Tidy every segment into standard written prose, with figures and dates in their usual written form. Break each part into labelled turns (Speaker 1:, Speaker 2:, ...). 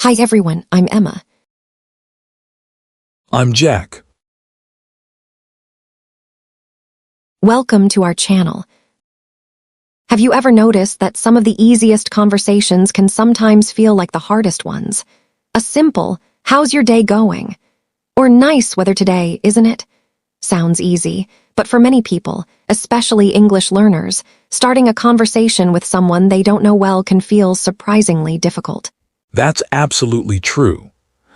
Speaker 1: Hi everyone, I'm Emma.
Speaker 2: I'm Jack.
Speaker 1: Welcome to our channel. Have you ever noticed that some of the easiest conversations can sometimes feel like the hardest ones? A simple, "How's your day going?" or "Nice weather today, isn't it?" sounds easy, but for many people, especially English learners, starting a conversation with someone they don't know well can feel surprisingly difficult.
Speaker 2: That's absolutely true.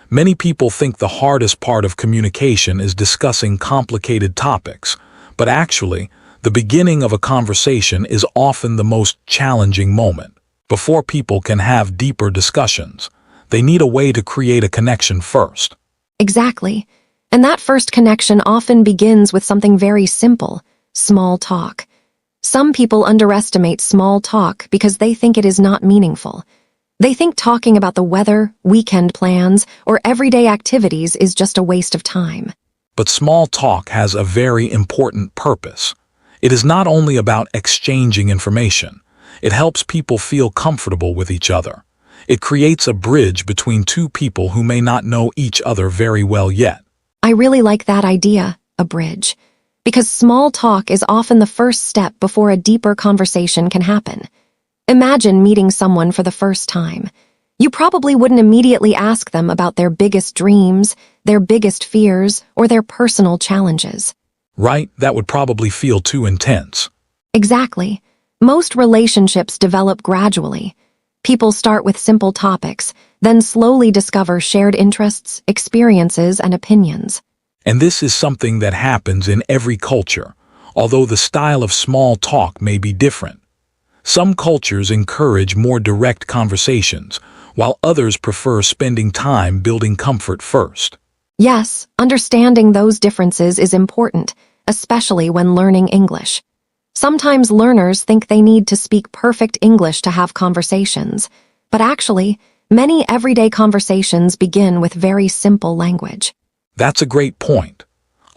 Speaker 2: Many people think the hardest part of communication is discussing complicated topics, but actually, the beginning of a conversation is often the most challenging moment. Before people can have deeper discussions, they need a way to create a connection first.
Speaker 1: Exactly. And that first connection often begins with something very simple, small talk. Some people underestimate small talk because they think it is not meaningful. They think talking about the weather, weekend plans, or everyday activities is just a waste of time.
Speaker 2: But small talk has a very important purpose. It is not only about exchanging information. It helps people feel comfortable with each other. It creates a bridge between two people who may not know each other very well yet.
Speaker 1: I really like that idea, a bridge, because small talk is often the first step before a deeper conversation can happen. Imagine meeting someone for the first time. You probably wouldn't immediately ask them about their biggest dreams, their biggest fears, or their personal challenges.
Speaker 2: Right? That would probably feel too intense.
Speaker 1: Exactly. Most relationships develop gradually. People start with simple topics, then slowly discover shared interests, experiences, and opinions.
Speaker 2: And this is something that happens in every culture, although the style of small talk may be different. Some cultures encourage more direct conversations, while others prefer spending time building comfort first.
Speaker 1: Yes, understanding those differences is important, especially when learning English. Sometimes learners think they need to speak perfect English to have conversations, but actually, many everyday conversations begin with very simple language.
Speaker 2: That's a great point.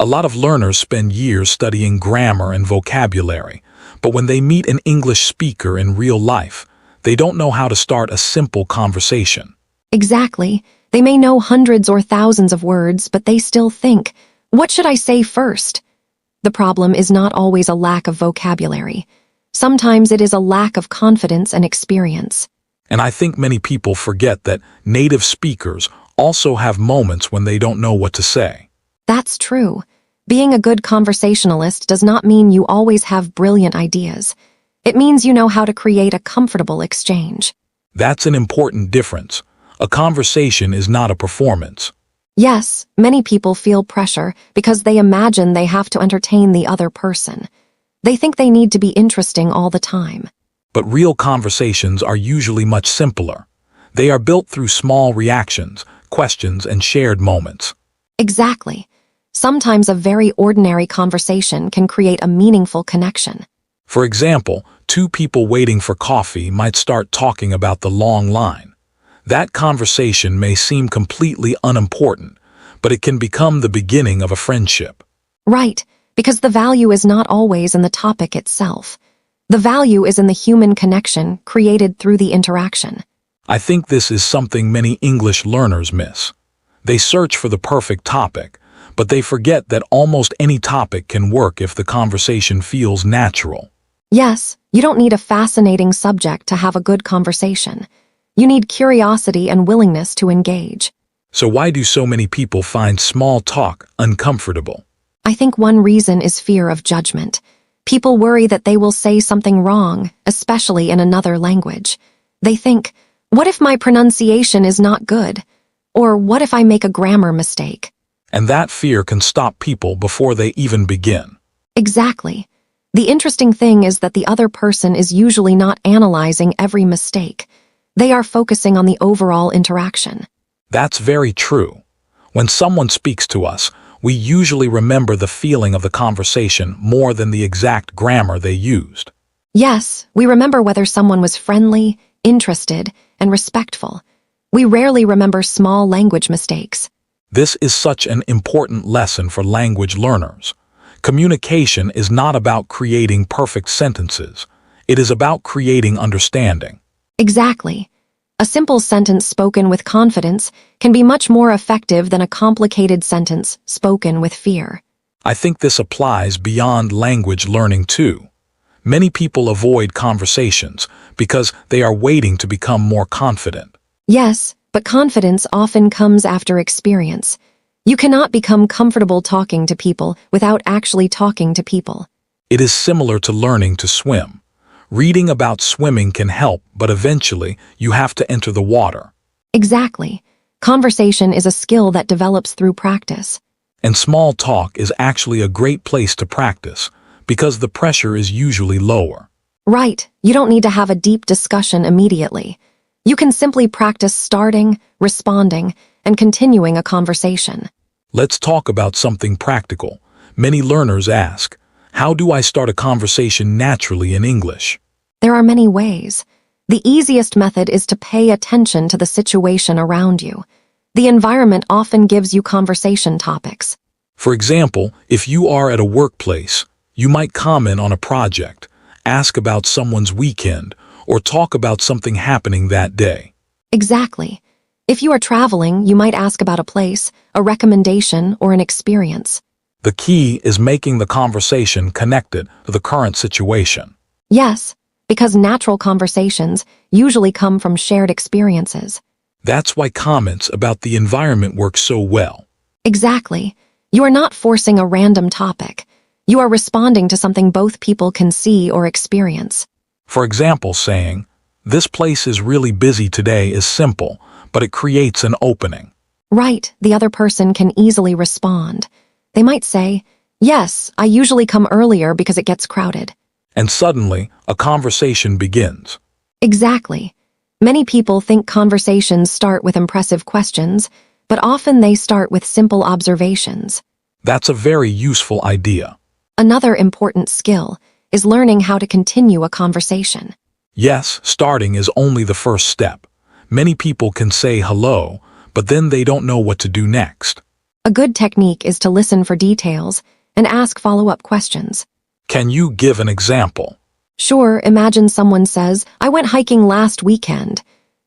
Speaker 2: A lot of learners spend years studying grammar and vocabulary, but when they meet an English speaker in real life, they don't know how to start a simple conversation.
Speaker 1: Exactly. They may know hundreds or thousands of words, but they still think, "What should I say first?" The problem is not always a lack of vocabulary. Sometimes it is a lack of confidence and experience.
Speaker 2: And I think many people forget that native speakers also have moments when they don't know what to say.
Speaker 1: That's true. Being a good conversationalist does not mean you always have brilliant ideas. It means you know how to create a comfortable exchange.
Speaker 2: That's an important difference. A conversation is not a performance.
Speaker 1: Yes, many people feel pressure because they imagine they have to entertain the other person. They think they need to be interesting all the time.
Speaker 2: But real conversations are usually much simpler. They are built through small reactions, questions, and shared moments.
Speaker 1: Exactly. Sometimes a very ordinary conversation can create a meaningful connection.
Speaker 2: For example, two people waiting for coffee might start talking about the long line. That conversation may seem completely unimportant, but it can become the beginning of a friendship.
Speaker 1: Right, because the value is not always in the topic itself. The value is in the human connection created through the interaction.
Speaker 2: I think this is something many English learners miss. They search for the perfect topic, but they forget that almost any topic can work if the conversation feels natural.
Speaker 1: Yes, you don't need a fascinating subject to have a good conversation. You need curiosity and willingness to engage.
Speaker 2: So why do so many people find small talk uncomfortable?
Speaker 1: I think one reason is fear of judgment. People worry that they will say something wrong, especially in another language. They think, "What if my pronunciation is not good?" Or "What if I make a grammar mistake?"
Speaker 2: And that fear can stop people before they even begin.
Speaker 1: Exactly. The interesting thing is that the other person is usually not analyzing every mistake. They are focusing on the overall interaction.
Speaker 2: That's very true. When someone speaks to us, we usually remember the feeling of the conversation more than the exact grammar they used.
Speaker 1: Yes, we remember whether someone was friendly, interested, and respectful. We rarely remember small language mistakes.
Speaker 2: This is such an important lesson for language learners. Communication is not about creating perfect sentences. It is about creating understanding.
Speaker 1: Exactly. A simple sentence spoken with confidence can be much more effective than a complicated sentence spoken with fear.
Speaker 2: I think this applies beyond language learning too. Many people avoid conversations because they are waiting to become more confident.
Speaker 1: Yes, but confidence often comes after experience. You cannot become comfortable talking to people without actually talking to people.
Speaker 2: It is similar to learning to swim. Reading about swimming can help, but eventually you have to enter the water.
Speaker 1: Exactly. Conversation is a skill that develops through practice.
Speaker 2: And small talk is actually a great place to practice because the pressure is usually lower.
Speaker 1: Right, you don't need to have a deep discussion immediately. You can simply practice starting, responding, and continuing a conversation.
Speaker 2: Let's talk about something practical. Many learners ask, how do I start a conversation naturally in English?
Speaker 1: There are many ways. The easiest method is to pay attention to the situation around you. The environment often gives you conversation topics.
Speaker 2: For example, if you are at a workplace, you might comment on a project, ask about someone's weekend, or talk about something happening that day.
Speaker 1: Exactly. If you are traveling, you might ask about a place, a recommendation, or an experience.
Speaker 2: The key is making the conversation connected to the current situation.
Speaker 1: Yes, because natural conversations usually come from shared experiences.
Speaker 2: That's why comments about the environment work so well.
Speaker 1: Exactly. You are not forcing a random topic. You are responding to something both people can see or experience.
Speaker 2: For example, saying, "This place is really busy today" is simple, but it creates an opening.
Speaker 1: Right, the other person can easily respond. They might say, "Yes, I usually come earlier because it gets crowded."
Speaker 2: And suddenly, a conversation begins.
Speaker 1: Exactly. Many people think conversations start with impressive questions, but often they start with simple observations.
Speaker 2: That's a very useful idea.
Speaker 1: Another important skill is learning how to continue a conversation.
Speaker 2: Yes, starting is only the first step. Many people can say hello, but then they don't know what to do next.
Speaker 1: A good technique is to listen for details and ask follow-up questions.
Speaker 2: Can you give an example?
Speaker 1: Sure, imagine someone says, "I went hiking last weekend."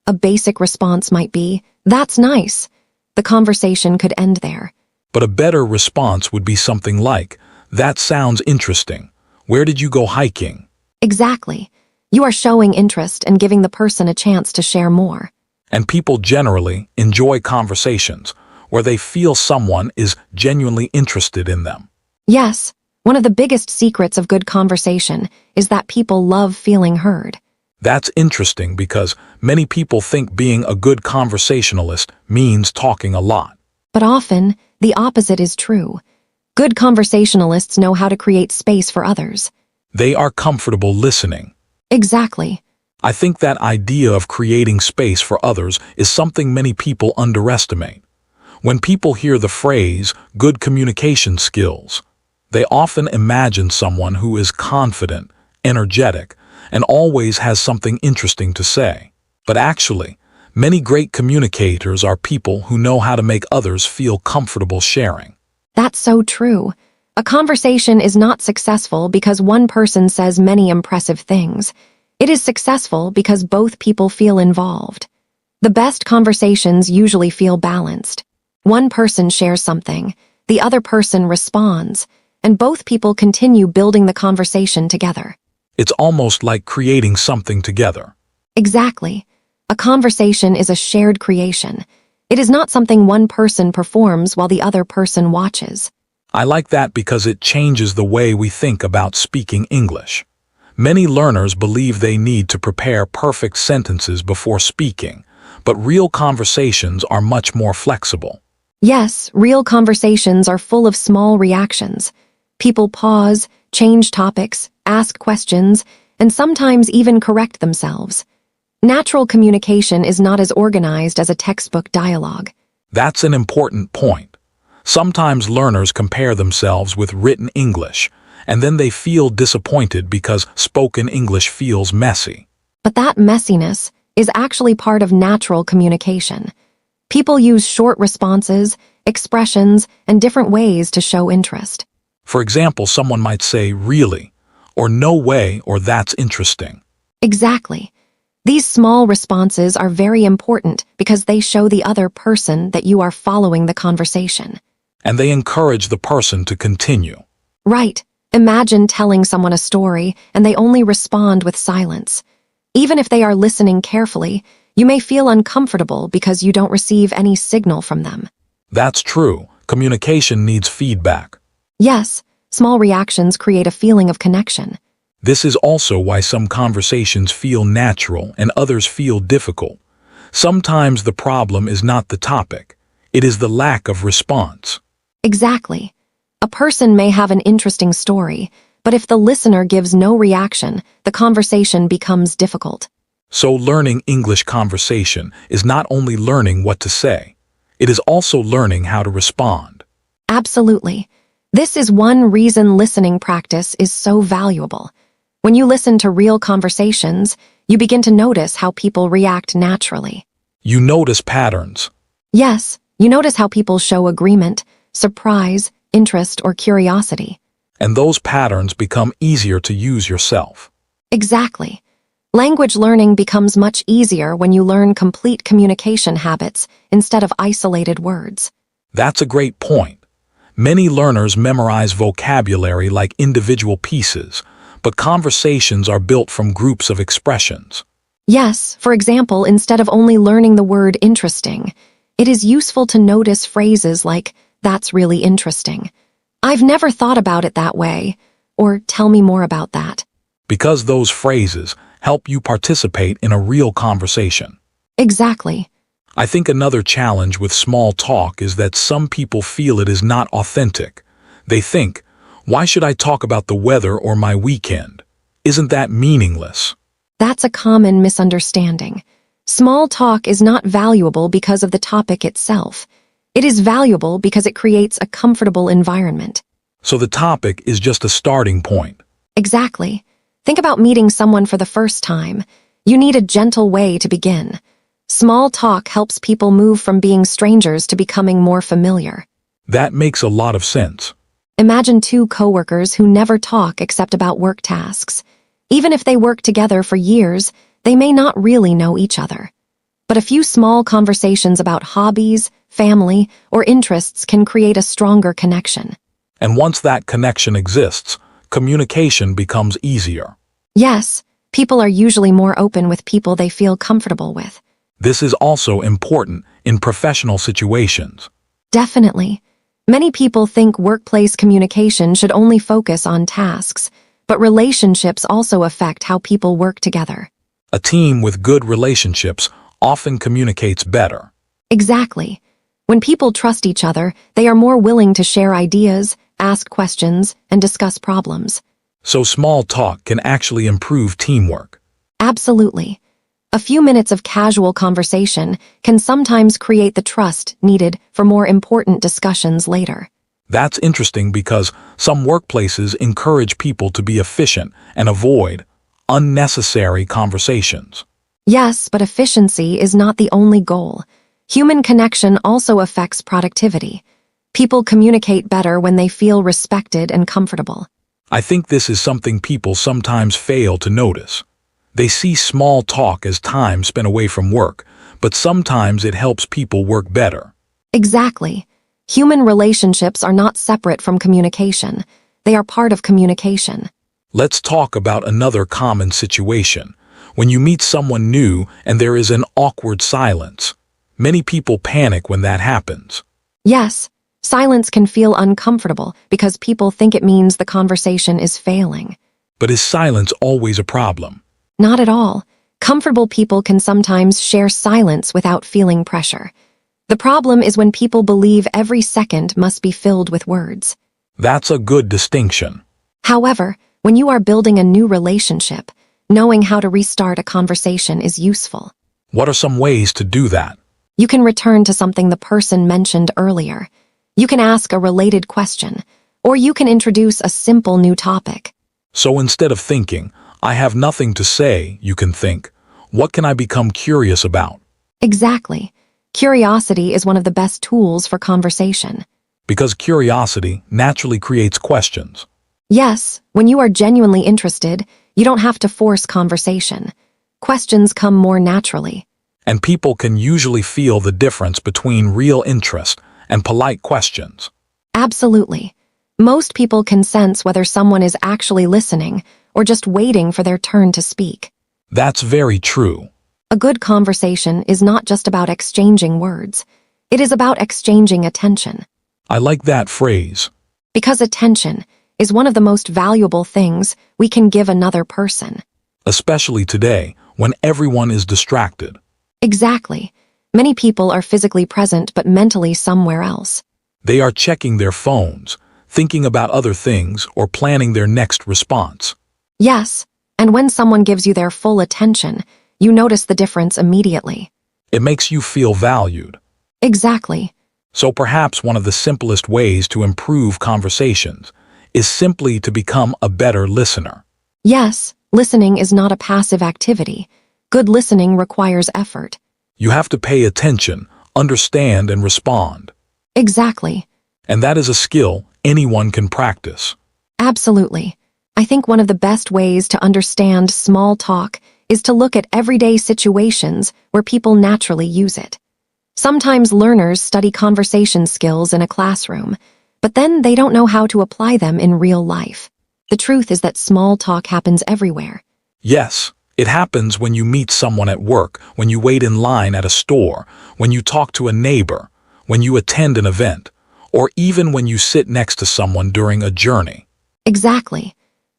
Speaker 1: A basic response might be, "That's nice." The conversation could end there.
Speaker 2: But a better response would be something like, "That sounds interesting. Where did you go hiking?"
Speaker 1: Exactly. You are showing interest and giving the person a chance to share more.
Speaker 2: And people generally enjoy conversations where they feel someone is genuinely interested in them.
Speaker 1: Yes, one of the biggest secrets of good conversation is that people love feeling heard.
Speaker 2: That's interesting because many people think being a good conversationalist means talking a lot.
Speaker 1: But often, the opposite is true. Good conversationalists know how to create space for others.
Speaker 2: They are comfortable listening.
Speaker 1: Exactly.
Speaker 2: I think that idea of creating space for others is something many people underestimate. When people hear the phrase, good communication skills, they often imagine someone who is confident, energetic, and always has something interesting to say. But actually, many great communicators are people who know how to make others feel comfortable sharing.
Speaker 1: That's so true. A conversation is not successful because one person says many impressive things. It is successful because both people feel involved. The best conversations usually feel balanced. One person shares something, the other person responds, and both people continue building the conversation together.
Speaker 2: It's almost like creating something together.
Speaker 1: Exactly. A conversation is a shared creation. It is not something one person performs while the other person watches.
Speaker 2: I like that because it changes the way we think about speaking English. Many learners believe they need to prepare perfect sentences before speaking, but real conversations are much more flexible.
Speaker 1: Yes, real conversations are full of small reactions. People pause, change topics, ask questions, and sometimes even correct themselves. Natural communication is not as organized as a textbook dialogue.
Speaker 2: That's an important point. Sometimes learners compare themselves with written English, and then they feel disappointed because spoken English feels messy.
Speaker 1: But that messiness is actually part of natural communication. People use short responses, expressions, and different ways to show interest.
Speaker 2: For example, someone might say, "Really?" or "No way," or "That's interesting."
Speaker 1: Exactly. These small responses are very important because they show the other person that you are following the conversation.
Speaker 2: And they encourage the person to continue.
Speaker 1: Right. Imagine telling someone a story and they only respond with silence. Even if they are listening carefully, you may feel uncomfortable because you don't receive any signal from them.
Speaker 2: That's true. Communication needs feedback.
Speaker 1: Yes, small reactions create a feeling of connection.
Speaker 2: This is also why some conversations feel natural and others feel difficult. Sometimes the problem is not the topic. It is the lack of response.
Speaker 1: Exactly. A person may have an interesting story, but if the listener gives no reaction, the conversation becomes difficult.
Speaker 2: So learning English conversation is not only learning what to say, it is also learning how to respond.
Speaker 1: Absolutely. This is one reason listening practice is so valuable. When you listen to real conversations, you begin to notice how people react naturally.
Speaker 2: You notice patterns.
Speaker 1: Yes, you notice how people show agreement, surprise, interest, or curiosity.
Speaker 2: And those patterns become easier to use yourself.
Speaker 1: Exactly. Language learning becomes much easier when you learn complete communication habits instead of isolated words.
Speaker 2: That's a great point. Many learners memorize vocabulary like individual pieces, but conversations are built from groups of expressions.
Speaker 1: Yes, for example, instead of only learning the word interesting, it is useful to notice phrases like, "That's really interesting," "I've never thought about it that way," or "Tell me more about that."
Speaker 2: Because those phrases help you participate in a real conversation.
Speaker 1: Exactly.
Speaker 2: I think another challenge with small talk is that some people feel it is not authentic. They think, why should I talk about the weather or my weekend? Isn't that meaningless?
Speaker 1: That's a common misunderstanding. Small talk is not valuable because of the topic itself. It is valuable because it creates a comfortable environment.
Speaker 2: So the topic is just a starting point.
Speaker 1: Exactly. Think about meeting someone for the first time. You need a gentle way to begin. Small talk helps people move from being strangers to becoming more familiar.
Speaker 2: That makes a lot of sense.
Speaker 1: Imagine two coworkers who never talk except about work tasks. Even if they work together for years, they may not really know each other. But a few small conversations about hobbies, family, or interests can create a stronger connection.
Speaker 2: And once that connection exists, communication becomes easier.
Speaker 1: Yes, people are usually more open with people they feel comfortable with.
Speaker 2: This is also important in professional situations.
Speaker 1: Definitely. Many people think workplace communication should only focus on tasks, but relationships also affect how people work together.
Speaker 2: A team with good relationships often communicates better.
Speaker 1: Exactly. When people trust each other, they are more willing to share ideas, ask questions, and discuss problems.
Speaker 2: So small talk can actually improve teamwork.
Speaker 1: Absolutely. A few minutes of casual conversation can sometimes create the trust needed for more important discussions later.
Speaker 2: That's interesting because some workplaces encourage people to be efficient and avoid unnecessary conversations.
Speaker 1: Yes, but efficiency is not the only goal. Human connection also affects productivity. People communicate better when they feel respected and comfortable.
Speaker 2: I think this is something people sometimes fail to notice. They see small talk as time spent away from work, but sometimes it helps people work better.
Speaker 1: Exactly. Human relationships are not separate from communication. They are part of communication.
Speaker 2: Let's talk about another common situation. When you meet someone new and there is an awkward silence. Many people panic when that happens.
Speaker 1: Yes, silence can feel uncomfortable because people think it means the conversation is failing.
Speaker 2: But is silence always a problem?
Speaker 1: Not at all. Comfortable people can sometimes share silence without feeling pressure. The problem is when people believe every second must be filled with words.
Speaker 2: That's a good distinction.
Speaker 1: However, when you are building a new relationship, knowing how to restart a conversation is useful.
Speaker 2: What are some ways to do that?
Speaker 1: You can return to something the person mentioned earlier. You can ask a related question, or you can introduce a simple new topic.
Speaker 2: So instead of thinking, I have nothing to say, you can think, what can I become curious about?
Speaker 1: Exactly. Curiosity is one of the best tools for conversation.
Speaker 2: Because curiosity naturally creates questions.
Speaker 1: Yes, when you are genuinely interested, you don't have to force conversation. questions come more naturally.
Speaker 2: And people can usually feel the difference between real interest and polite questions.
Speaker 1: Absolutely. Most people can sense whether someone is actually listening or just waiting for their turn to speak.
Speaker 2: That's very true.
Speaker 1: A good conversation is not just about exchanging words. It is about exchanging attention.
Speaker 2: I like that phrase.
Speaker 1: Because attention is one of the most valuable things we can give another person.
Speaker 2: Especially today, when everyone is distracted.
Speaker 1: Exactly. Many people are physically present but mentally somewhere else.
Speaker 2: They are checking their phones, thinking about other things, or planning their next response.
Speaker 1: Yes, and when someone gives you their full attention, you notice the difference immediately.
Speaker 2: It makes you feel valued.
Speaker 1: Exactly.
Speaker 2: So perhaps one of the simplest ways to improve conversations is simply to become a better listener.
Speaker 1: Yes, listening is not a passive activity. Good listening requires effort.
Speaker 2: You have to pay attention, understand, and respond.
Speaker 1: Exactly.
Speaker 2: And that is a skill anyone can practice.
Speaker 1: Absolutely. I think one of the best ways to understand small talk is to look at everyday situations where people naturally use it. Sometimes learners study conversation skills in a classroom, but then they don't know how to apply them in real life. The truth is that small talk happens everywhere.
Speaker 2: Yes, it happens when you meet someone at work, when you wait in line at a store, when you talk to a neighbor, when you attend an event, or even when you sit next to someone during a journey.
Speaker 1: Exactly.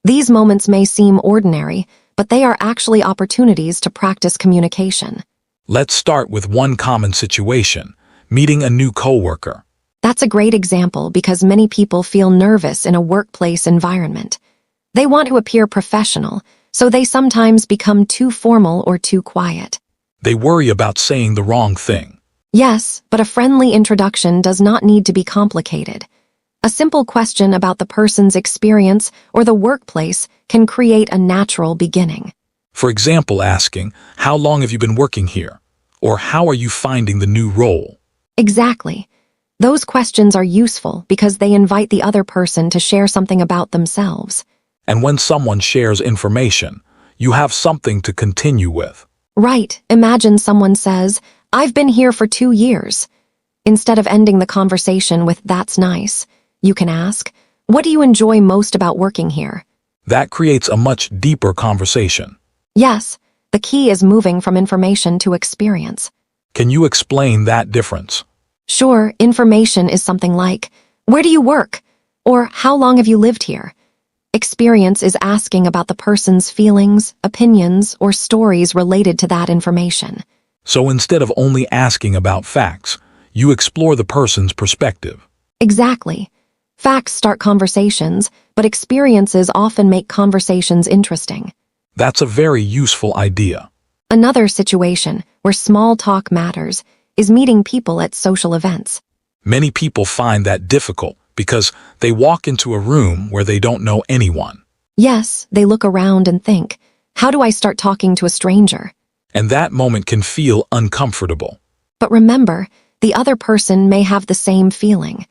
Speaker 1: These moments may seem ordinary, but they are actually opportunities to practice communication.
Speaker 2: Let's start with one common situation, meeting a new coworker.
Speaker 1: That's a great example because many people feel nervous in a workplace environment. They want to appear professional, so they sometimes become too formal or too quiet.
Speaker 2: They worry about saying the wrong thing.
Speaker 1: Yes, but a friendly introduction does not need to be complicated. A simple question about the person's experience or the workplace can create a natural beginning.
Speaker 2: For example, asking, "How long have you been working here?" Or "How are you finding the new role?"
Speaker 1: Exactly. Those questions are useful because they invite the other person to share something about themselves.
Speaker 2: And when someone shares information, you have something to continue with.
Speaker 1: Right, imagine someone says, "I've been here for 2 years." Instead of ending the conversation with, "That's nice," you can ask, "What do you enjoy most about working here?"
Speaker 2: That creates a much deeper conversation.
Speaker 1: Yes, the key is moving from information to experience.
Speaker 2: Can you explain that difference?
Speaker 1: Sure, information is something like, "Where do you work?" or "How long have you lived here?" Experience is asking about the person's feelings, opinions, or stories related to that information.
Speaker 2: So instead of only asking about facts, you explore the person's perspective.
Speaker 1: Exactly. Facts start conversations, but experiences often make conversations interesting.
Speaker 2: That's a very useful idea.
Speaker 1: Another situation where small talk matters is meeting people at social events.
Speaker 2: Many people find that difficult because they walk into a room where they don't know anyone.
Speaker 1: Yes, they look around and think, "How do I start talking to a stranger?"
Speaker 2: And that moment can feel uncomfortable.
Speaker 1: But remember, the other person may have the same feeling.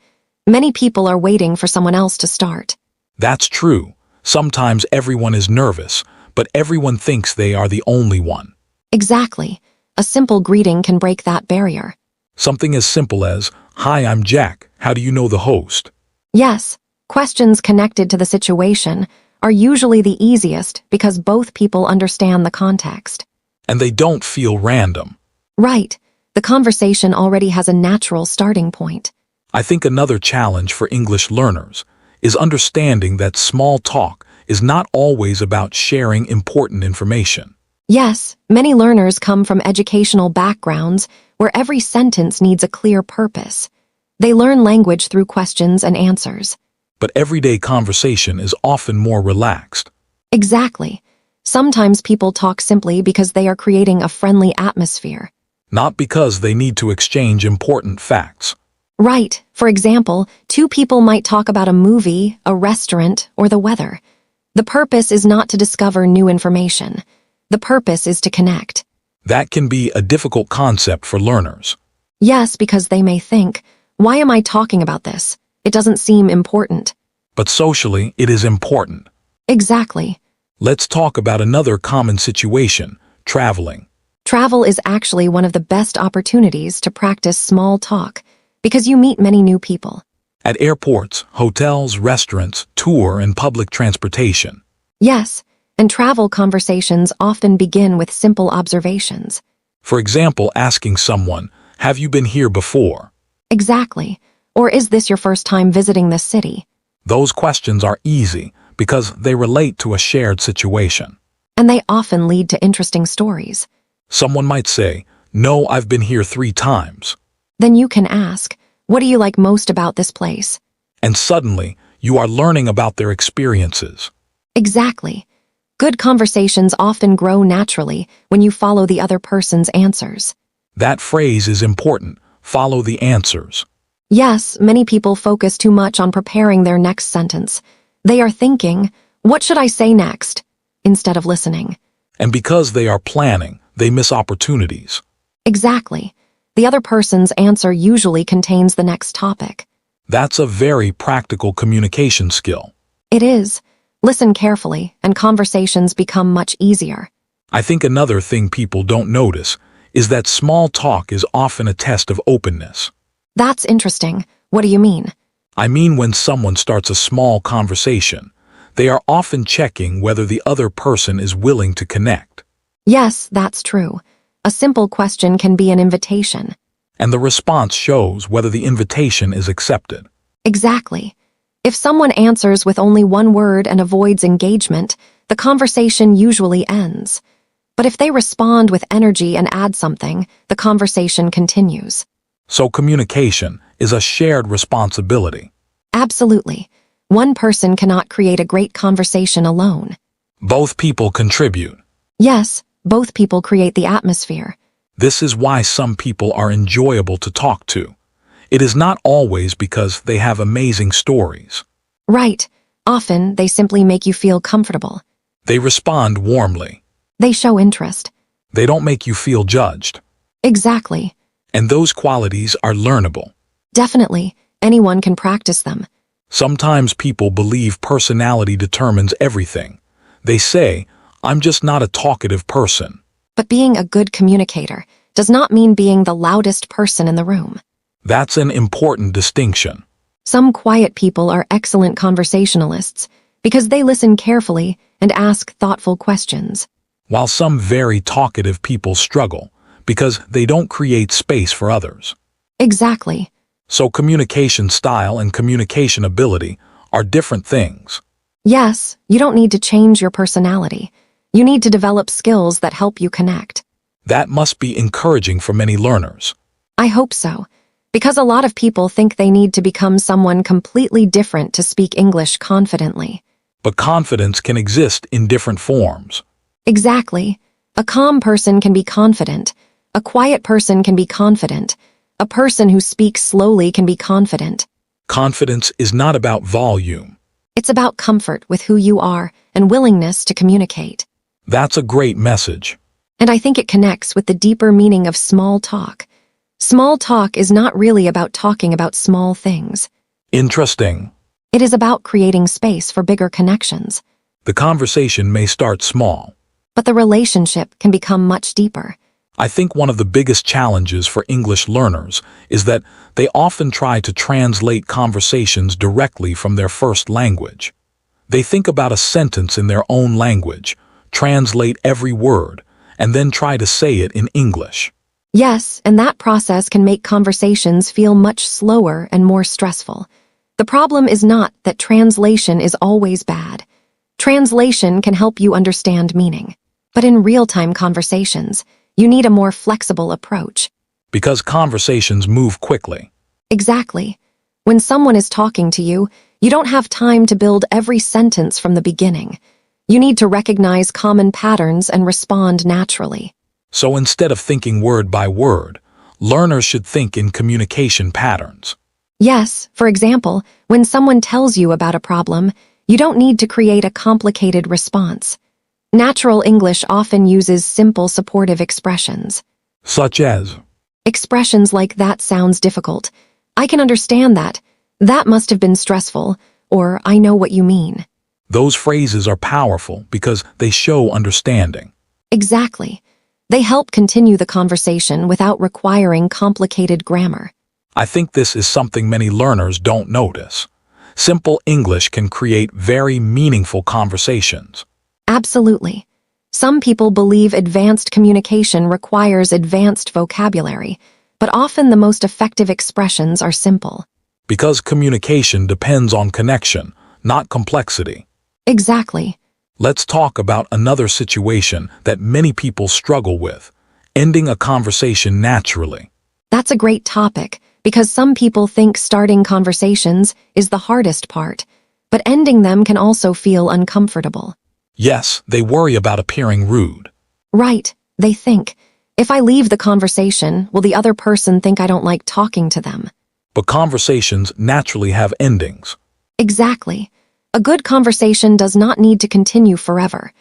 Speaker 1: Many people are waiting for someone else to start.
Speaker 2: That's true. Sometimes everyone is nervous, but everyone thinks they are the only one.
Speaker 1: Exactly. A simple greeting can break that barrier.
Speaker 2: Something as simple as, "Hi, I'm Jack. How do you know the host?"
Speaker 1: Yes, questions connected to the situation are usually the easiest because both people understand the context.
Speaker 2: And they don't feel random.
Speaker 1: Right. The conversation already has a natural starting point.
Speaker 2: I think another challenge for English learners is understanding that small talk is not always about sharing important information.
Speaker 1: Yes, many learners come from educational backgrounds where every sentence needs a clear purpose. They learn language through questions and answers.
Speaker 2: But everyday conversation is often more relaxed.
Speaker 1: Exactly. Sometimes people talk simply because they are creating a friendly atmosphere.
Speaker 2: Not because they need to exchange important facts.
Speaker 1: Right. For example, two people might talk about a movie, a restaurant, or the weather. The purpose is not to discover new information. The purpose is to connect.
Speaker 2: That can be a difficult concept for learners.
Speaker 1: Yes, because they may think, "Why am I talking about this? It doesn't seem important."
Speaker 2: But socially, it is important.
Speaker 1: Exactly.
Speaker 2: Let's talk about another common situation, traveling.
Speaker 1: Travel is actually one of the best opportunities to practice small talk because you meet many new people.
Speaker 2: At airports, hotels, restaurants, tour, and public transportation.
Speaker 1: Yes, and travel conversations often begin with simple observations.
Speaker 2: For example, asking someone, "Have you been here before?"
Speaker 1: Exactly. Or is this your first time visiting this city?
Speaker 2: Those questions are easy because they relate to a shared situation.
Speaker 1: And they often lead to interesting stories.
Speaker 2: Someone might say, "No, I've been here 3 times."
Speaker 1: Then you can ask, what do you like most about this place?
Speaker 2: And suddenly, you are learning about their experiences.
Speaker 1: Exactly. Good conversations often grow naturally when you follow the other person's answers.
Speaker 2: That phrase is important. Follow the answers.
Speaker 1: Yes, many people focus too much on preparing their next sentence. They are thinking, what should I say next? Instead of listening.
Speaker 2: And because they are planning, they miss opportunities.
Speaker 1: Exactly. The other person's answer usually contains the next topic.
Speaker 2: That's a very practical communication skill.
Speaker 1: It is. Listen carefully, and conversations become much easier.
Speaker 2: I think another thing people don't notice is that small talk is often a test of openness.
Speaker 1: That's interesting. What do you mean?
Speaker 2: I mean, when someone starts a small conversation, they are often checking whether the other person is willing to connect.
Speaker 1: Yes, that's true. A simple question can be an invitation.
Speaker 2: And the response shows whether the invitation is accepted.
Speaker 1: Exactly. If someone answers with only one word and avoids engagement, the conversation usually ends. But if they respond with energy and add something, the conversation continues.
Speaker 2: So communication is a shared responsibility.
Speaker 1: Absolutely. One person cannot create a great conversation alone.
Speaker 2: Both people contribute.
Speaker 1: Yes, both people create the atmosphere.
Speaker 2: This is why some people are enjoyable to talk to. It is not always because they have amazing stories.
Speaker 1: Right. Often, they simply make you feel comfortable.
Speaker 2: They respond warmly.
Speaker 1: They show interest.
Speaker 2: They don't make you feel judged.
Speaker 1: Exactly.
Speaker 2: And those qualities are learnable.
Speaker 1: Definitely. Anyone can practice them.
Speaker 2: Sometimes people believe personality determines everything. They say, "I'm just not a talkative person."
Speaker 1: But being a good communicator does not mean being the loudest person in the room.
Speaker 2: That's an important distinction.
Speaker 1: Some quiet people are excellent conversationalists because they listen carefully and ask thoughtful questions.
Speaker 2: While some very talkative people struggle because they don't create space for others.
Speaker 1: Exactly.
Speaker 2: So communication style and communication ability are different things.
Speaker 1: Yes, you don't need to change your personality. You need to develop skills that help you connect.
Speaker 2: That must be encouraging for many learners.
Speaker 1: I hope so. Because a lot of people think they need to become someone completely different to speak English confidently.
Speaker 2: But confidence can exist in different forms.
Speaker 1: Exactly. A calm person can be confident. A quiet person can be confident. A person who speaks slowly can be confident.
Speaker 2: Confidence is not about volume.
Speaker 1: It's about comfort with who you are and willingness to communicate.
Speaker 2: That's a great message.
Speaker 1: And I think it connects with the deeper meaning of small talk. Small talk is not really about talking about small things.
Speaker 2: Interesting.
Speaker 1: It is about creating space for bigger connections.
Speaker 2: The conversation may start small.
Speaker 1: But the relationship can become much deeper.
Speaker 2: I think one of the biggest challenges for English learners is that they often try to translate conversations directly from their first language. They think about a sentence in their own language, translate every word, and then try to say it in English.
Speaker 1: Yes, and that process can make conversations feel much slower and more stressful. The problem is not that translation is always bad. Translation can help you understand meaning. But in real-time conversations, you need a more flexible approach.
Speaker 2: Because conversations move quickly.
Speaker 1: Exactly. When someone is talking to you, you don't have time to build every sentence from the beginning. You need to recognize common patterns and respond naturally.
Speaker 2: So instead of thinking word by word, learners should think in communication patterns.
Speaker 1: Yes, for example, when someone tells you about a problem, you don't need to create a complicated response. Natural English often uses simple supportive expressions.
Speaker 2: Such as,
Speaker 1: Expressions like "that sounds difficult," "I can understand that," "that must have been stressful," or "I know what you mean."
Speaker 2: those phrases are powerful because they show understanding.
Speaker 1: Exactly. They help continue the conversation without requiring complicated grammar.
Speaker 2: I think this is something many learners don't notice. Simple English can create very meaningful conversations.
Speaker 1: Absolutely. Some people believe advanced communication requires advanced vocabulary, but often the most effective expressions are simple.
Speaker 2: Because communication depends on connection, not complexity.
Speaker 1: Exactly.
Speaker 2: Let's talk about another situation that many people struggle with, ending a conversation naturally.
Speaker 1: That's a great topic, because some people think starting conversations is the hardest part, but ending them can also feel uncomfortable.
Speaker 2: Yes, they worry about appearing rude.
Speaker 1: Right, they think, if I leave the conversation, will the other person think I don't like talking to them?
Speaker 2: But conversations naturally have endings.
Speaker 1: Exactly. A good conversation does not need to continue forever.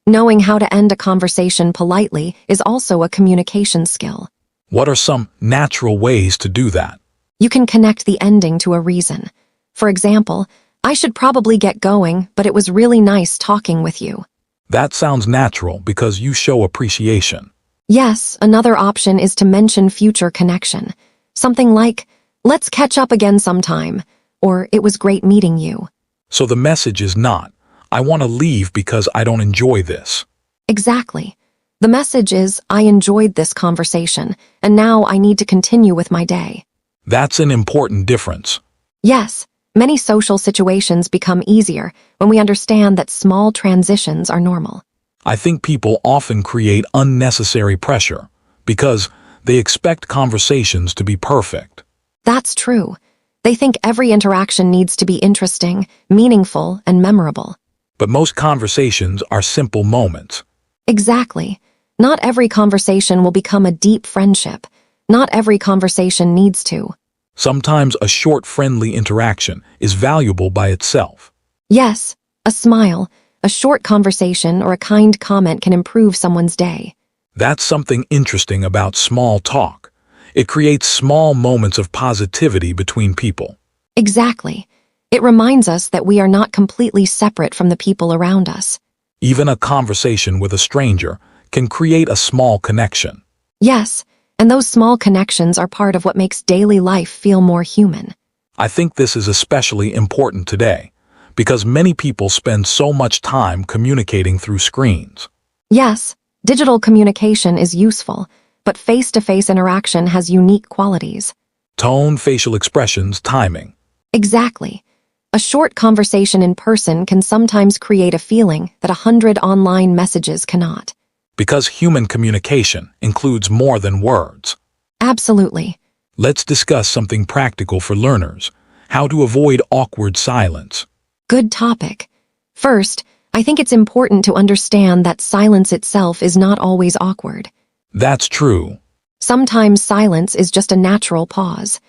Speaker 1: Knowing how to end a conversation politely is also a communication skill.
Speaker 2: What are some natural ways to do that?
Speaker 1: You can connect the ending to a reason. For example, I should probably get going, but it was really nice talking with you.
Speaker 2: That sounds natural because you show appreciation.
Speaker 1: Yes, another option is to mention future connection. Something like, let's catch up again sometime, or it was great meeting you.
Speaker 2: So the message is not, I want to leave because I don't enjoy this.
Speaker 1: Exactly. The message is, I enjoyed this conversation, and now I need to continue with my day.
Speaker 2: That's an important difference.
Speaker 1: Yes, many social situations become easier when we understand that small transitions are normal.
Speaker 2: I think people often create unnecessary pressure because they expect conversations to be perfect.
Speaker 1: That's true. They think every interaction needs to be interesting, meaningful, and memorable.
Speaker 2: But most conversations are simple moments.
Speaker 1: Exactly. Not every conversation will become a deep friendship. Not every conversation needs to.
Speaker 2: Sometimes a short friendly interaction is valuable by itself.
Speaker 1: Yes, a smile, a short conversation, or a kind comment can improve someone's day.
Speaker 2: That's something interesting about small talk. It creates small moments of positivity between people.
Speaker 1: Exactly. It reminds us that we are not completely separate from the people around us.
Speaker 2: Even a conversation with a stranger can create a small connection.
Speaker 1: Yes, and those small connections are part of what makes daily life feel more human.
Speaker 2: I think this is especially important today because many people spend so much time communicating through screens.
Speaker 1: Yes, digital communication is useful, but face-to-face interaction has unique qualities.
Speaker 2: Tone, facial expressions, timing.
Speaker 1: Exactly. A short conversation in person can sometimes create a feeling that 100 online messages cannot.
Speaker 2: Because human communication includes more than words.
Speaker 1: Absolutely.
Speaker 2: Let's discuss something practical for learners, how to avoid awkward silence.
Speaker 1: Good topic. First, I think it's important to understand that silence itself is not always awkward.
Speaker 2: That's true.
Speaker 1: Sometimes silence is just a natural pause.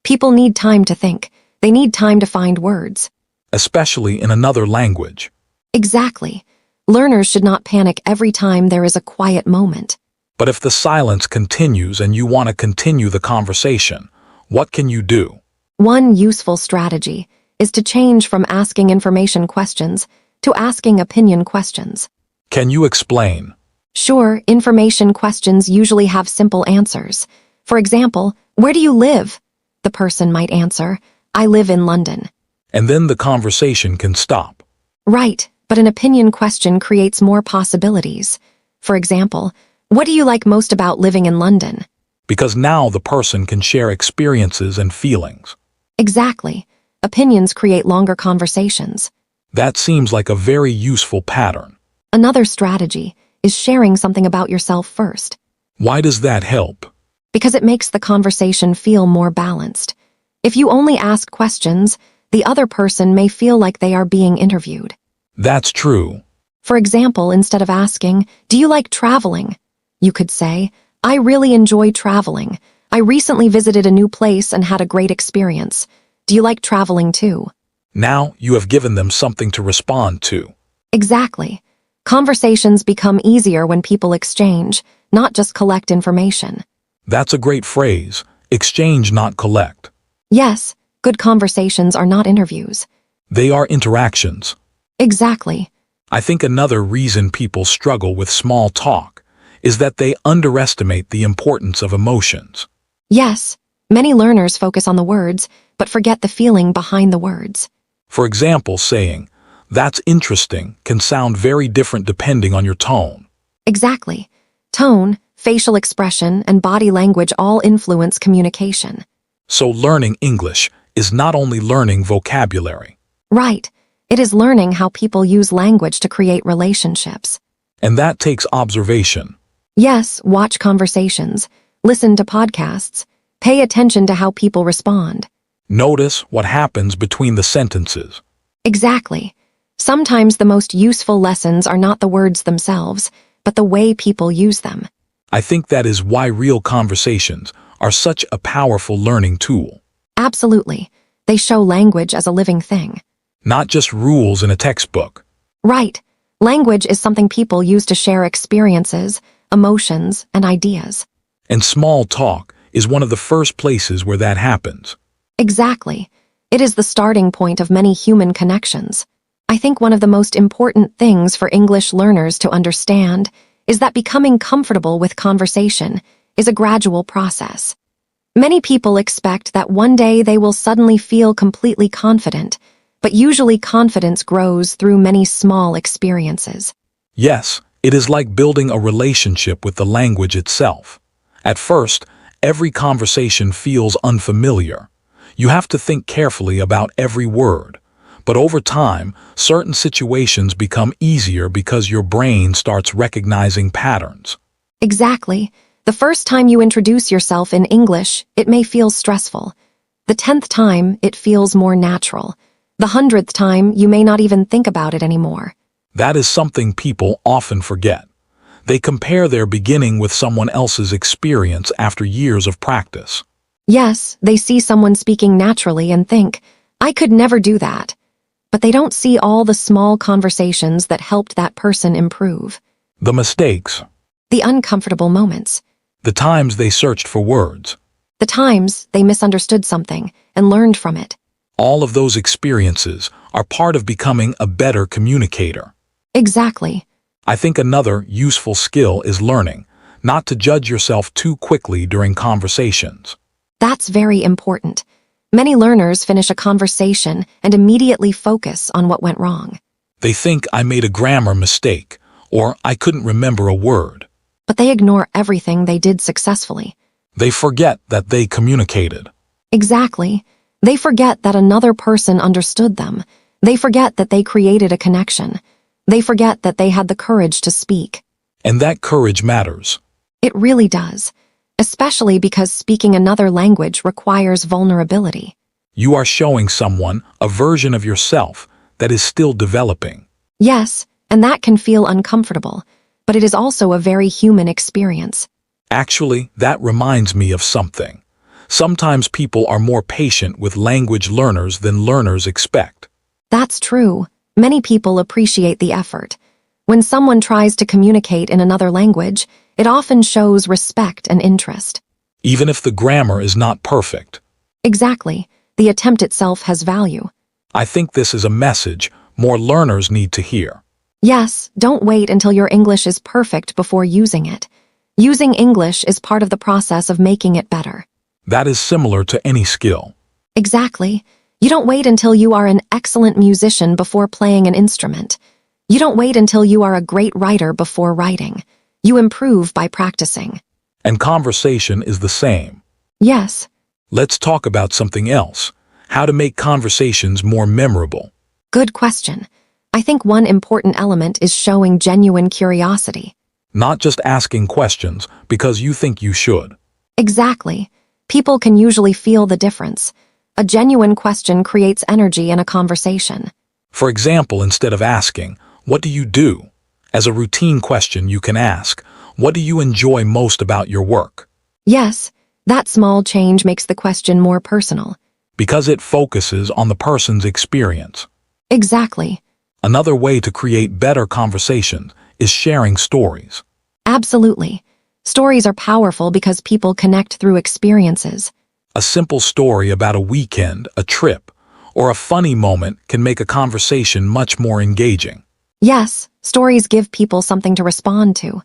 Speaker 1: People need time to think. They need time to find words.
Speaker 2: Especially in another language.
Speaker 1: Exactly. Learners should not panic every time there is a quiet moment.
Speaker 2: But if the silence continues and you want to continue the conversation, what can you do?
Speaker 1: One useful strategy is to change from asking information questions to asking opinion questions.
Speaker 2: Can you explain?
Speaker 1: Sure, information questions usually have simple answers. For example, where do you live? The person might answer, I live in London.
Speaker 2: And then the conversation can stop.
Speaker 1: Right, but an opinion question creates more possibilities. For example, what do you like most about living in London?
Speaker 2: Because now the person can share experiences and feelings.
Speaker 1: Exactly. Opinions create longer conversations.
Speaker 2: That seems like a very useful pattern.
Speaker 1: Another strategy is sharing something about yourself first,
Speaker 2: Why does that help?
Speaker 1: because it makes the conversation feel more balanced. If you only ask questions, the other person may feel like they are being interviewed.
Speaker 2: That's true.
Speaker 1: For example, instead of asking, do you like traveling? You could say, I really enjoy traveling. I recently visited a new place and had a great experience. Do you like traveling too?
Speaker 2: Now you have given them something to respond to.
Speaker 1: Exactly. Conversations become easier when people exchange, not just collect information.
Speaker 2: That's a great phrase. Exchange, not collect.
Speaker 1: Yes, good conversations are not interviews.
Speaker 2: They are interactions.
Speaker 1: Exactly.
Speaker 2: I think another reason people struggle with small talk is that they underestimate the importance of emotions.
Speaker 1: Yes, many learners focus on the words, but forget the feeling behind the words.
Speaker 2: For example, saying, "That's interesting," can sound very different depending on your tone.
Speaker 1: Exactly. Tone, facial expression, and body language all influence communication.
Speaker 2: So learning English is not only learning vocabulary.
Speaker 1: Right. It is learning how people use language to create relationships.
Speaker 2: And that takes observation.
Speaker 1: Yes, watch conversations, listen to podcasts, pay attention to how people respond.
Speaker 2: Notice what happens between the sentences.
Speaker 1: Exactly. Sometimes the most useful lessons are not the words themselves, but the way people use them.
Speaker 2: I think that is why real conversations are such a powerful learning tool.
Speaker 1: Absolutely. They show language as a living thing.
Speaker 2: Not just rules in a textbook.
Speaker 1: Right. Language is something people use to share experiences, emotions, and ideas.
Speaker 2: And small talk is one of the first places where that happens.
Speaker 1: Exactly. It is the starting point of many human connections. I think one of the most important things for English learners to understand is that becoming comfortable with conversation is a gradual process. Many people expect that one day they will suddenly feel completely confident, but usually confidence grows through many small experiences.
Speaker 2: Yes, it is like building a relationship with the language itself. At first, every conversation feels unfamiliar. You have to think carefully about every word. But over time, certain situations become easier because your brain starts recognizing patterns.
Speaker 1: Exactly. The first time you introduce yourself in English, it may feel stressful. The 10th time, it feels more natural. The 100th time, you may not even think about it anymore.
Speaker 2: That is something people often forget. They compare their beginning with someone else's experience after years of practice.
Speaker 1: Yes, they see someone speaking naturally and think, I could never do that. But they don't see all the small conversations that helped that person improve.
Speaker 2: The mistakes,
Speaker 1: The uncomfortable moments.
Speaker 2: the times they searched for words,
Speaker 1: The times they misunderstood something and learned from it.
Speaker 2: all of those experiences are part of becoming a better communicator.
Speaker 1: Exactly.
Speaker 2: I think another useful skill is learning not to judge yourself too quickly during conversations.
Speaker 1: That's very important. Many learners finish a conversation and immediately focus on what went wrong.
Speaker 2: They think I made a grammar mistake, or I couldn't remember a word.
Speaker 1: But they ignore everything they did successfully.
Speaker 2: They forget that they communicated.
Speaker 1: Exactly. They forget that another person understood them. They forget that they created a connection. They forget that they had the courage to speak.
Speaker 2: And that courage matters.
Speaker 1: It really does. Especially because speaking another language requires vulnerability.
Speaker 2: You are showing someone a version of yourself that is still developing.
Speaker 1: Yes, and that can feel uncomfortable, but it is also a very human experience.
Speaker 2: Actually, that reminds me of something. Sometimes people are more patient with language learners than learners expect.
Speaker 1: That's true. Many people appreciate the effort. When someone tries to communicate in another language, it often shows respect and interest.
Speaker 2: Even if the grammar is not perfect.
Speaker 1: Exactly. The attempt itself has value.
Speaker 2: I think this is a message more learners need to hear.
Speaker 1: Yes, don't wait until your English is perfect before using it. Using English is part of the process of making it better.
Speaker 2: That is similar to any skill.
Speaker 1: Exactly. You don't wait until you are an excellent musician before playing an instrument. You don't wait until you are a great writer before writing. You improve by practicing.
Speaker 2: And conversation is the same.
Speaker 1: Yes.
Speaker 2: Let's talk about something else. How to make conversations more memorable.
Speaker 1: Good question. I think one important element is showing genuine curiosity.
Speaker 2: Not just asking questions because you think you should.
Speaker 1: Exactly. People can usually feel the difference. A genuine question creates energy in a conversation.
Speaker 2: For example, instead of asking, "What do you do?" as a routine question, you can ask, "What do you enjoy most about your work?"
Speaker 1: Yes, that small change makes the question more personal.
Speaker 2: Because it focuses on the person's experience.
Speaker 1: Exactly.
Speaker 2: Another way to create better conversations is sharing stories.
Speaker 1: Absolutely. Stories are powerful because people connect through experiences.
Speaker 2: A simple story about a weekend, a trip, or a funny moment can make a conversation much more engaging.
Speaker 1: Yes, stories give people something to respond to.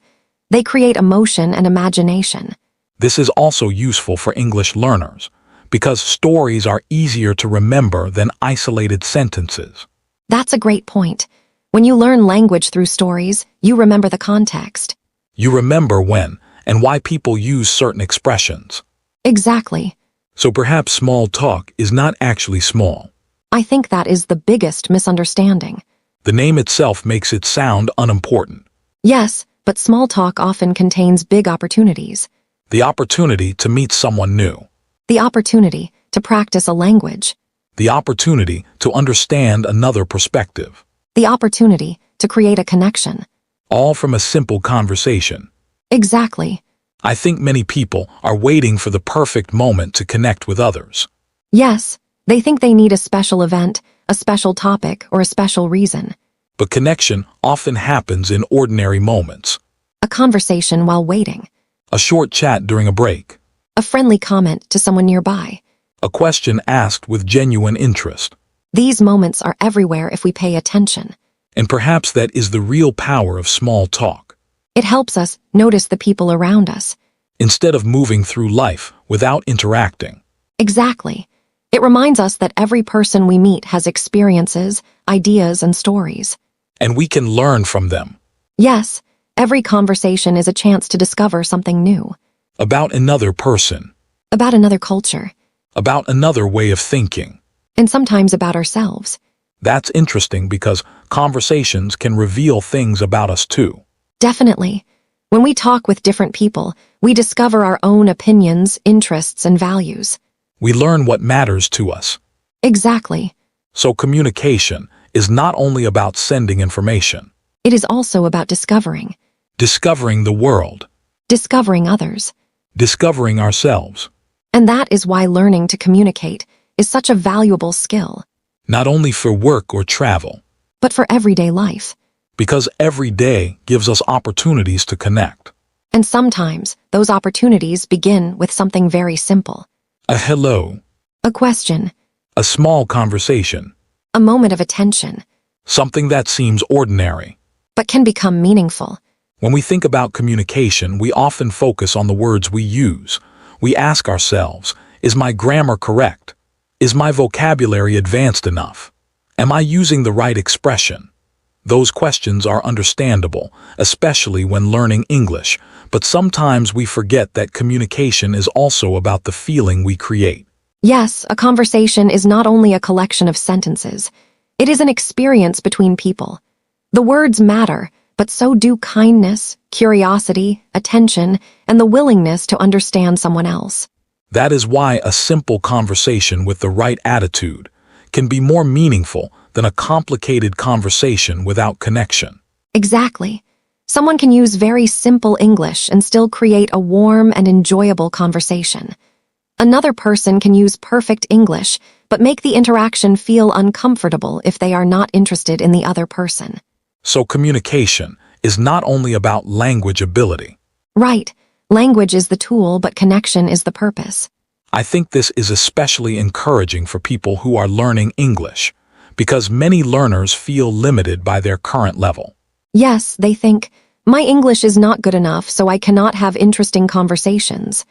Speaker 1: They create emotion and imagination.
Speaker 2: This is also useful for English learners, because stories are easier to remember than isolated sentences.
Speaker 1: That's a great point. When you learn language through stories, you remember the context.
Speaker 2: You remember when and why people use certain expressions.
Speaker 1: Exactly.
Speaker 2: So perhaps small talk is not actually small.
Speaker 1: I think that is the biggest misunderstanding.
Speaker 2: The name itself makes it sound unimportant.
Speaker 1: Yes, but small talk often contains big opportunities.
Speaker 2: The opportunity to meet someone new.
Speaker 1: The opportunity to practice a language.
Speaker 2: The opportunity to understand another perspective.
Speaker 1: The opportunity to create a connection.
Speaker 2: All from a simple conversation.
Speaker 1: Exactly.
Speaker 2: I think many people are waiting for the perfect moment to connect with others.
Speaker 1: Yes, they think they need a special event, a special topic, or a special reason.
Speaker 2: But connection often happens in ordinary moments.
Speaker 1: A conversation while waiting.
Speaker 2: A short chat during a break.
Speaker 1: A friendly comment to someone nearby.
Speaker 2: A question asked with genuine interest.
Speaker 1: These moments are everywhere if we pay attention.
Speaker 2: And perhaps that is the real power of small talk.
Speaker 1: It helps us notice the people around us.
Speaker 2: Instead of moving through life without interacting.
Speaker 1: Exactly. It reminds us that every person we meet has experiences, ideas, and stories.
Speaker 2: And we can learn from them.
Speaker 1: Yes, every conversation is a chance to discover something new.
Speaker 2: About another person.
Speaker 1: About another culture.
Speaker 2: About another way of thinking.
Speaker 1: And sometimes about ourselves.
Speaker 2: That's interesting because conversations can reveal things about us too.
Speaker 1: Definitely. When we talk with different people, we discover our own opinions, interests, and values.
Speaker 2: We learn what matters to us.
Speaker 1: Exactly.
Speaker 2: So communication is not only about sending information.
Speaker 1: It is also about discovering.
Speaker 2: Discovering the world.
Speaker 1: Discovering others.
Speaker 2: Discovering ourselves.
Speaker 1: And that is why learning to communicate is such a valuable skill.
Speaker 2: Not only for work or travel.
Speaker 1: But for everyday life.
Speaker 2: Because every day gives us opportunities to connect.
Speaker 1: And sometimes those opportunities begin with something very simple.
Speaker 2: A hello.
Speaker 1: A question.
Speaker 2: A small conversation.
Speaker 1: A moment of attention.
Speaker 2: Something that seems ordinary.
Speaker 1: But can become meaningful.
Speaker 2: When we think about communication, we often focus on the words we use. We ask ourselves, is my grammar correct? Is my vocabulary advanced enough? Am I using the right expression? Those questions are understandable, especially when learning English, but sometimes we forget that communication is also about the feeling we create.
Speaker 1: Yes, a conversation is not only a collection of sentences. It is an experience between people. The words matter, but so do kindness, curiosity, attention, and the willingness to understand someone else.
Speaker 2: That is why a simple conversation with the right attitude can be more meaningful than a complicated conversation without connection.
Speaker 1: Exactly. Someone can use very simple English and still create a warm and enjoyable conversation. Another person can use perfect English, but make the interaction feel uncomfortable if they are not interested in the other person.
Speaker 2: So communication is not only about language ability.
Speaker 1: Right. Language is the tool, but connection is the purpose.
Speaker 2: I think this is especially encouraging for people who are learning English, because many learners feel limited by their current level.
Speaker 1: Yes, they think, my English is not good enough, so I cannot have interesting conversations.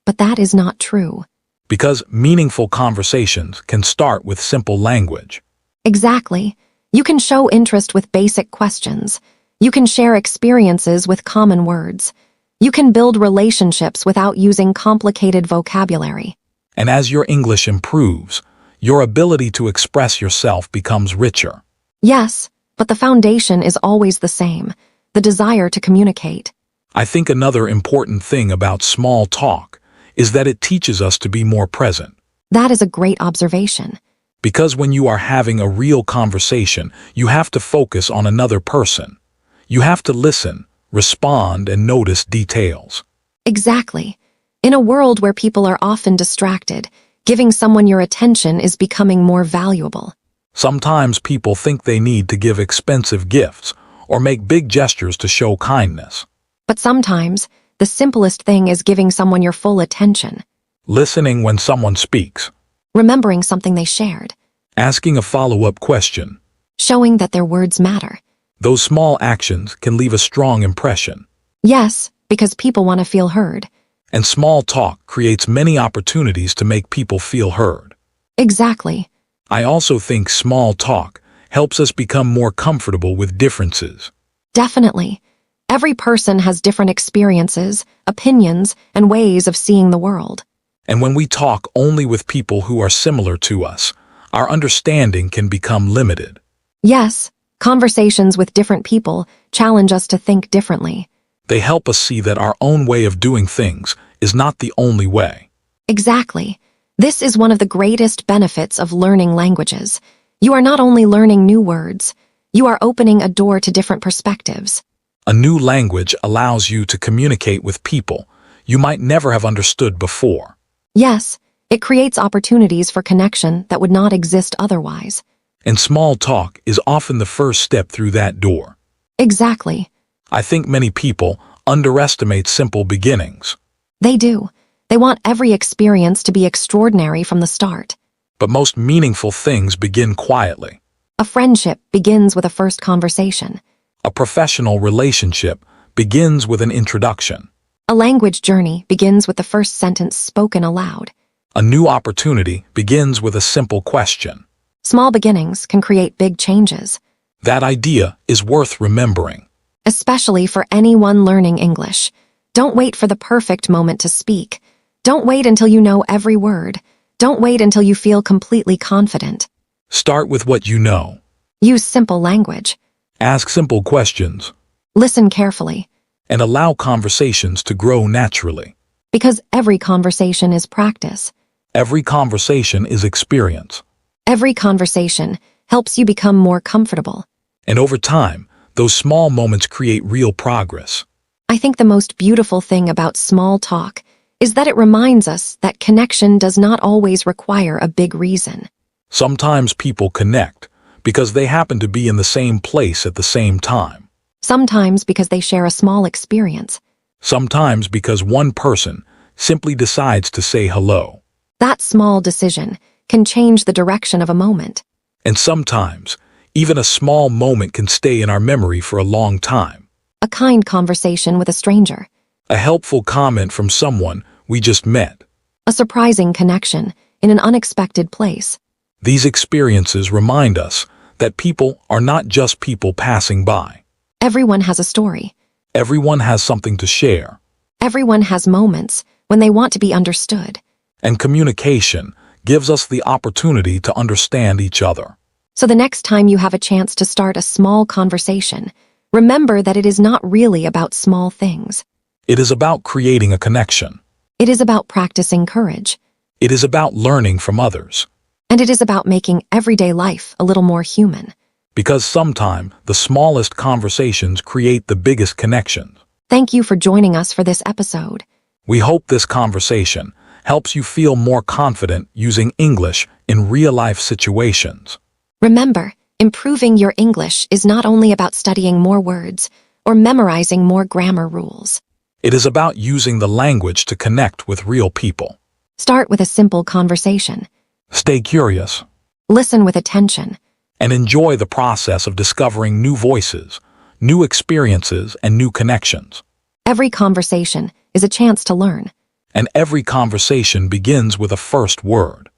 Speaker 1: But that is not true.
Speaker 2: Because meaningful conversations can start with simple language.
Speaker 1: Exactly. You can show interest with basic questions. You can share experiences with common words. You can build relationships without using complicated vocabulary.
Speaker 2: And as your English improves, your ability to express yourself becomes richer.
Speaker 1: Yes, but the foundation is always the same, the desire to communicate.
Speaker 2: I think another important thing about small talk is that it teaches us to be more present.
Speaker 1: That is a great observation.
Speaker 2: Because when you are having a real conversation, you have to focus on another person. You have to listen, respond, and notice details.
Speaker 1: Exactly. In a world where people are often distracted, giving someone your attention is becoming more valuable.
Speaker 2: Sometimes people think they need to give expensive gifts or make big gestures to show kindness.
Speaker 1: But sometimes, the simplest thing is giving someone your full attention.
Speaker 2: Listening when someone speaks.
Speaker 1: Remembering something they shared.
Speaker 2: Asking a follow-up question.
Speaker 1: Showing that their words matter.
Speaker 2: Those small actions can leave a strong impression.
Speaker 1: Yes, because people want to feel heard.
Speaker 2: And small talk creates many opportunities to make people feel heard.
Speaker 1: Exactly.
Speaker 2: I also think small talk helps us become more comfortable with differences.
Speaker 1: Definitely. Every person has different experiences, opinions, and ways of seeing the world.
Speaker 2: And when we talk only with people who are similar to us, our understanding can become limited.
Speaker 1: Yes, conversations with different people challenge us to think differently.
Speaker 2: They help us see that our own way of doing things is not the only way.
Speaker 1: Exactly. This is one of the greatest benefits of learning languages. You are not only learning new words, you are opening a door to different perspectives.
Speaker 2: A new language allows you to communicate with people you might never have understood before.
Speaker 1: Yes, it creates opportunities for connection that would not exist otherwise.
Speaker 2: And small talk is often the first step through that door.
Speaker 1: Exactly.
Speaker 2: I think many people underestimate simple beginnings.
Speaker 1: They do. They want every experience to be extraordinary from the start.
Speaker 2: But most meaningful things begin quietly.
Speaker 1: A friendship begins with a first conversation.
Speaker 2: A professional relationship begins with an introduction.
Speaker 1: A language journey begins with the first sentence spoken aloud.
Speaker 2: A new opportunity begins with a simple question.
Speaker 1: Small beginnings can create big changes,
Speaker 2: That idea is worth remembering.
Speaker 1: especially for anyone learning English. Don't wait for the perfect moment to speak. Don't wait until you know every word. Don't wait until you feel completely confident.
Speaker 2: Start with what you know.
Speaker 1: Use simple language.
Speaker 2: Ask simple questions.
Speaker 1: Listen carefully,
Speaker 2: And allow conversations to grow naturally.
Speaker 1: because every conversation is practice.
Speaker 2: Every conversation is experience.
Speaker 1: Every conversation helps you become more comfortable.
Speaker 2: And over time, those small moments create real progress.
Speaker 1: I think the most beautiful thing about small talk is that it reminds us that connection does not always require a big reason.
Speaker 2: Sometimes people connect because they happen to be in the same place at the same time.
Speaker 1: Sometimes because they share a small experience.
Speaker 2: Sometimes because one person simply decides to say hello.
Speaker 1: That small decision can change the direction of a moment.
Speaker 2: And sometimes, even a small moment can stay in our memory for a long time.
Speaker 1: A kind conversation with a stranger.
Speaker 2: A helpful comment from someone we just met.
Speaker 1: A surprising connection in an unexpected place.
Speaker 2: These experiences remind us that people are not just people passing by.
Speaker 1: Everyone has a story.
Speaker 2: Everyone has something to share.
Speaker 1: Everyone has moments when they want to be understood.
Speaker 2: And communication gives us the opportunity to understand each other.
Speaker 1: So the next time you have a chance to start a small conversation, remember that it is not really about small things.
Speaker 2: It is about creating a connection.
Speaker 1: It is about practicing courage.
Speaker 2: It is about learning from others.
Speaker 1: And it is about making everyday life a little more human.
Speaker 2: Because sometimes the smallest conversations create the biggest connections.
Speaker 1: Thank you for joining us for this episode.
Speaker 2: We hope this conversation helps you feel more confident using English in real-life situations.
Speaker 1: Remember, improving your English is not only about studying more words or memorizing more grammar rules.
Speaker 2: It is about using the language to connect with real people.
Speaker 1: Start with a simple conversation.
Speaker 2: Stay curious
Speaker 1: Listen with attention.
Speaker 2: and enjoy the process of discovering new voices, new experiences, and new connections.
Speaker 1: Every conversation is a chance to learn.
Speaker 2: And every conversation begins with a first word.